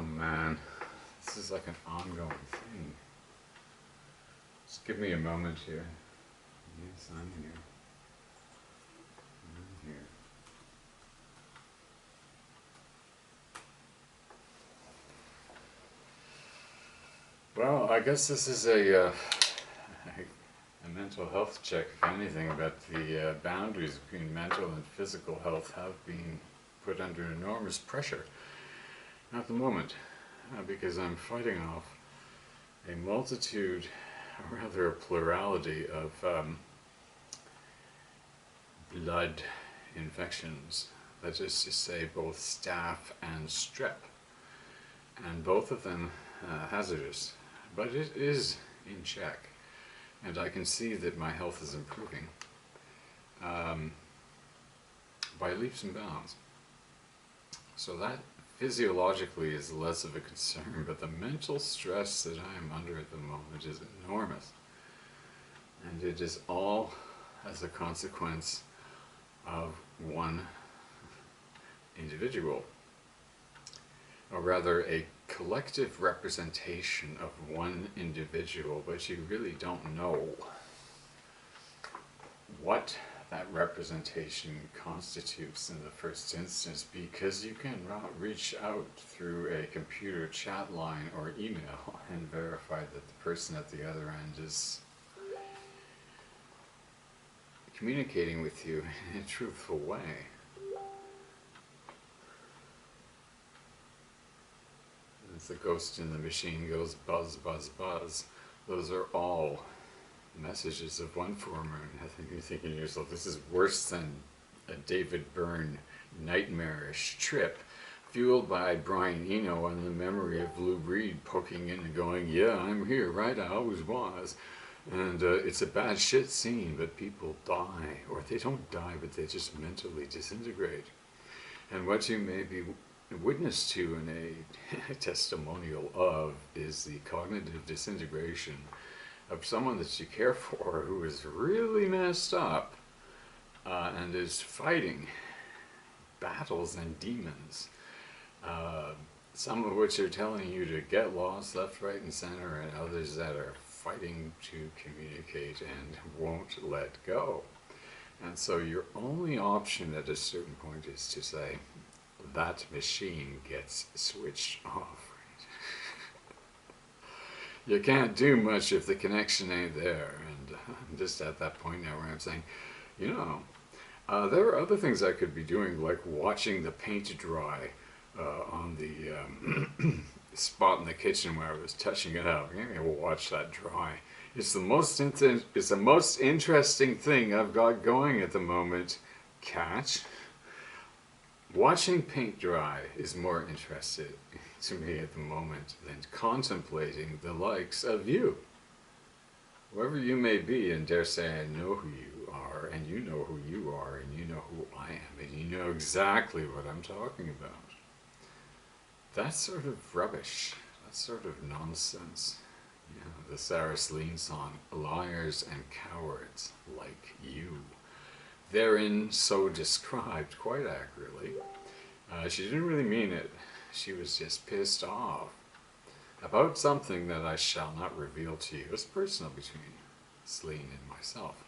man, this is like an ongoing thing. Just give me a moment here. Yes, I'm here. I'm here. Well, I guess this is a mental health check, if anything, but the boundaries between mental and physical health have been put under enormous pressure at the moment, because I'm fighting off a multitude, or rather a plurality of blood infections. That is to say, both staph and strep, and both of them hazardous, but it is in check, and I can see that my health is improving by leaps and bounds. So that physiologically is less of a concern, but the mental stress that I am under at the moment is enormous, and it is all as a consequence of one individual, or rather a collective representation of one individual, but you really don't know what that representation constitutes in the first instance, because you cannot reach out through a computer chat line or email and verify that the person at the other end is communicating with you in a truthful way. As the ghost in the machine goes buzz, buzz, buzz, those are all messages of one form or another. You're thinking to yourself, this is worse than a David Byrne nightmarish trip, fueled by Brian Eno and the memory of Lou Reed poking in and going, yeah, I'm here, right, I always was. And it's a bad shit scene, but people die. Or they don't die, but they just mentally disintegrate. And what you may be witness to in a testimonial of is the cognitive disintegration of someone that you care for who is really messed up and is fighting battles and demons, some of which are telling you to get lost left, right, and center, and others that are fighting to communicate and won't let go. And so your only option at a certain point is to say, that machine gets switched off. You can't do much if the connection ain't there. And I'm just at that point now where I'm saying, you know, there are other things I could be doing, like watching the paint dry on the spot in the kitchen where I was touching it up. Maybe we'll watch that dry. It's the most interesting thing I've got going at the moment. Catch. Watching paint dry is more interesting to me at the moment than contemplating the likes of you. Whoever you may be, and dare say I know who you are, and you know who you are, and you know who I am, and you know exactly what I'm talking about. That's sort of rubbish. That's sort of nonsense. You know, the Sarah Slean song, liars and cowards like you. Therein so described quite accurately. She didn't really mean it. She was just pissed off about something that I shall not reveal to you. It's personal between Slean and myself.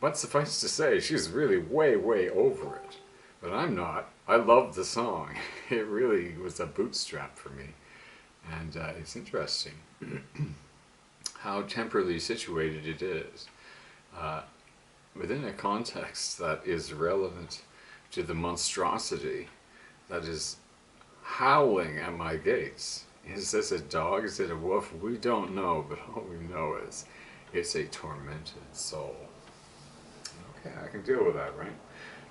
But suffice to say, she's really way, way over it. But I'm not. I love the song. It really was a bootstrap for me. And it's interesting how temporally situated it is. Within a context that is relevant to the monstrosity that is howling at my gates. Is this a dog? Is it a wolf? We don't know, but all we know is it's a tormented soul. Okay, I can deal with that, right?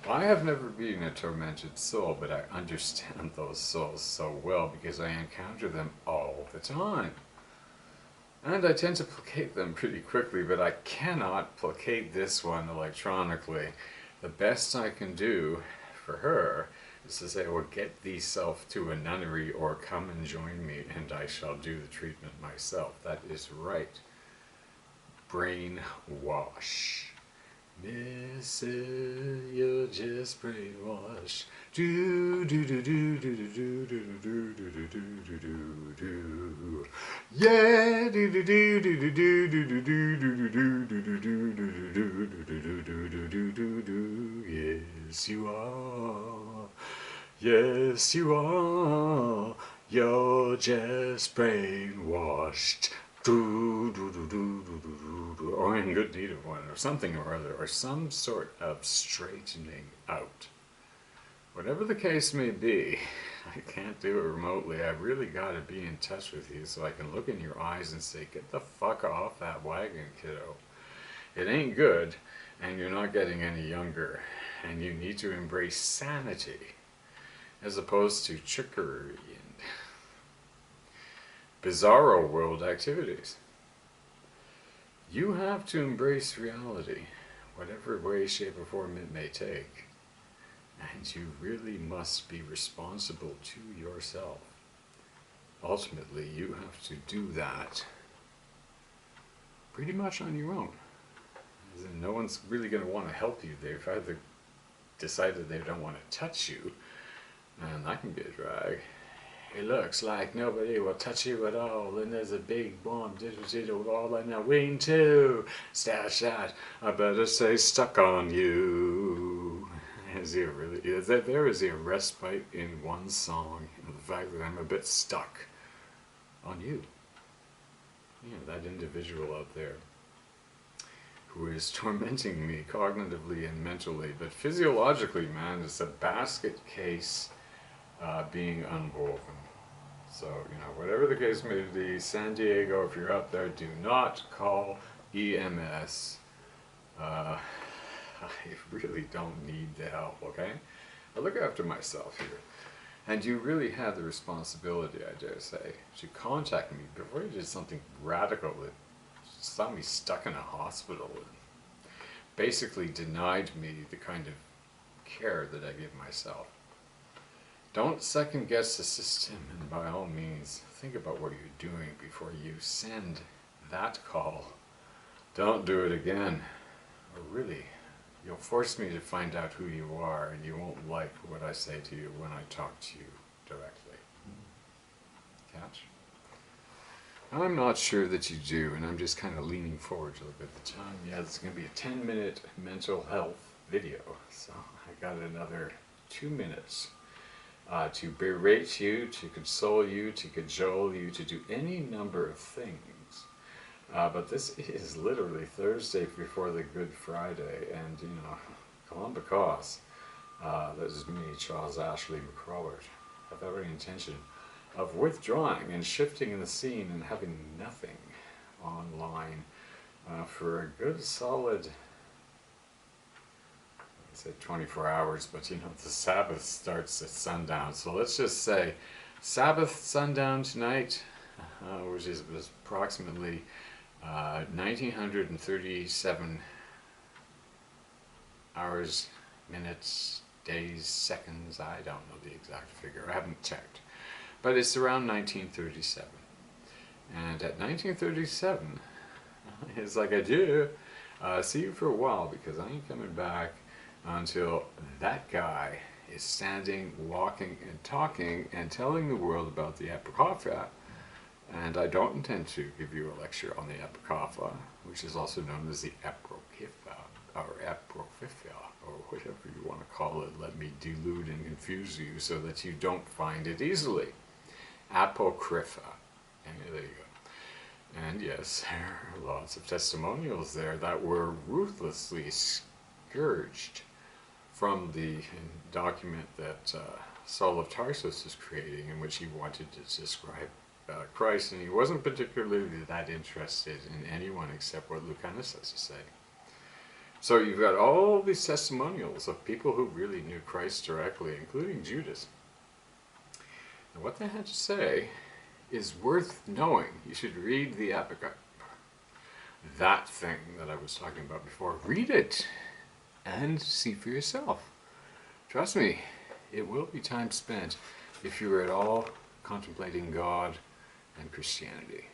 Well, I have never been a tormented soul, but I understand those souls so well because I encounter them all the time. And I tend to placate them pretty quickly, but I cannot placate this one electronically. The best I can do for her is to say, well, get thee self to a nunnery or come and join me and I shall do the treatment myself. That is right. Brainwash. Missing, you're just brainwashed. Do do do do do do do do do do do do do. Yeah. Do do do do do do do do do do do do do do do. Yes, you are. Yes, you are. You're just brainwashed. Or in good need of one, or something or other, or some sort of straightening out. Whatever the case may be, I can't do it remotely. I've really got to be in touch with you so I can look in your eyes and say, get the fuck off that wagon, kiddo. It ain't good, and you're not getting any younger, and you need to embrace sanity as opposed to trickery and bizarro world activities. You have to embrace reality, whatever way, shape, or form it may take. And you really must be responsible to yourself. Ultimately, you have to do that pretty much on your own. As in, no one's really going to want to help you. They've either decided they don't want to touch you, and that can be a drag. It looks like nobody will touch you at all, and there's a big bomb digital all in a wing too. Stash that. I better say stuck on you. There is a respite in one song, and the fact that I'm a bit stuck on you. You know, that individual out there who is tormenting me cognitively and mentally, but physiologically, man, it's a basket case being unwoven. So, you know, whatever the case may be, San Diego, if you're out there, do not call EMS. I really don't need the help, okay? I look after myself here. And you really had the responsibility, I dare say, to contact me before you did something radical that saw me stuck in a hospital and basically denied me the kind of care that I give myself. Don't second guess the system, and by all means, think about what you're doing before you send that call. Don't do it again, or really, you'll force me to find out who you are, and you won't like what I say to you when I talk to you directly. Catch? I'm not sure that you do, and I'm just kind of leaning forward a little bit at the time. Yeah, this is going to be a 10-minute mental health video, so I got another 2 minutes to berate you, to console you, to cajole you, to do any number of things. But this is literally Thursday before the Good Friday, and you know, Columbacause, that is me, Charles Ashley McCrawlert, have every intention of withdrawing and shifting in the scene and having nothing online for a good solid, I said 24 hours, but you know, the Sabbath starts at sundown, so let's just say Sabbath sundown tonight, which was approximately 1937 hours, minutes, days, seconds, I don't know the exact figure, I haven't checked. But it's around 1937. And at 1937, it's like, adieu, see you for a while, because I ain't coming back until that guy is standing, walking, and talking, and telling the world about the Apocrypha. And I don't intend to give you a lecture on the Apocrypha, which is also known as the Apocrypha, or Apocrypha, or whatever you want to call it. Let me delude and confuse you so that you don't find it easily. Apocrypha. And there you go. And yes, there are lots of testimonials there that were ruthlessly scourged from the document that Saul of Tarsus is creating, in which he wanted to describe Christ, and he wasn't particularly that interested in anyone except what Lucanus has to say. So you've got all these testimonials of people who really knew Christ directly, including Judas. And what they had to say is worth knowing. You should read the Apocrypha. That thing that I was talking about before, read it and see for yourself. Trust me, it will be time spent if you are at all contemplating God and Christianity.